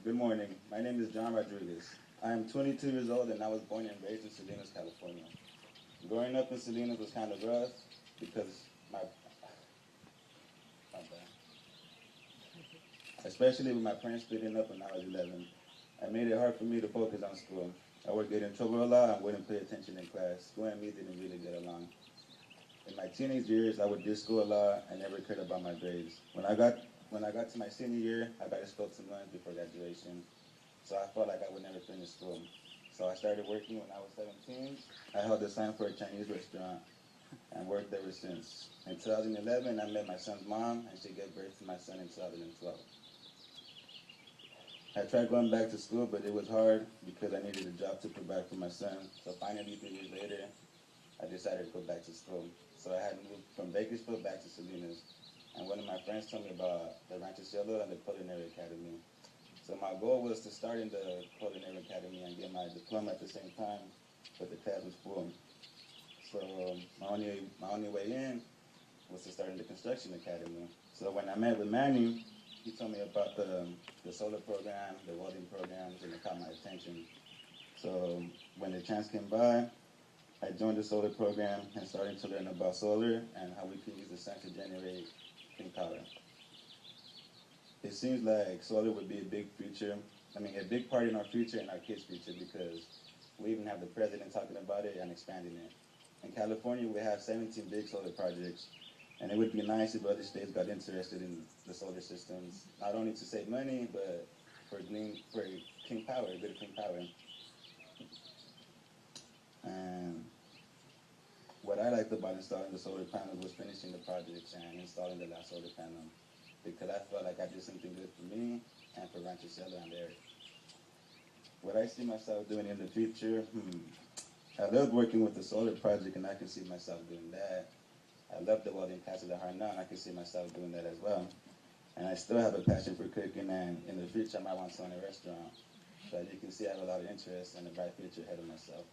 Good morning. My name is John Rodriguez. I am 22 years old and I was born and raised in Salinas, California. Growing up in Salinas was kind of rough because my bad. Especially with my parents splitting up when I was 11. It made it hard for me to focus on school. I would get in trouble a lot and wouldn't pay attention in class. School and me didn't really get along. In my teenage years, I would diss school a lot and never cared about my grades. When I got to my senior year, I got expelled 2 months before graduation. So I felt like I would never finish school. So I started working when I was 17. I held a sign for a Chinese restaurant and worked ever since. In 2011, I met my son's mom, and she gave birth to my son in 2012. I tried going back to school, but it was hard because I needed a job to provide for my son. So finally, 3 years later, I decided to go back to school. So I had moved from Bakersfield back to Salinas. And one of my friends told me about the Rancho Cielo and the Culinary Academy. So my goal was to start in the Culinary Academy and get my diploma at the same time, but the class was full. So my only way in was to start in the Construction Academy. So when I met with Manny, he told me about the solar program, the welding programs, and it caught my attention. So when the chance came by, I joined the solar program and started to learn about solar and how we could use the sun to generate clean power. It seems like solar would be a big big part in our future and our kids' future because we even have the president talking about it and expanding it. In California, we have 17 big solar projects, and it would be nice if other states got interested in the solar systems, not only to save money, but for clean power, good clean power. And what I liked about installing the solar panel was finishing the projects and installing the last solar panel because I felt like I did something good for me and for Rancho Cielo and there. What I see myself doing in the future, I love working with the solar project and I can see myself doing that. I love the welding classes at Harnell and I can see myself doing that as well. And I still have a passion for cooking and in the future I might want to own a restaurant. So as you can see, I have a lot of interest and a bright future ahead of myself.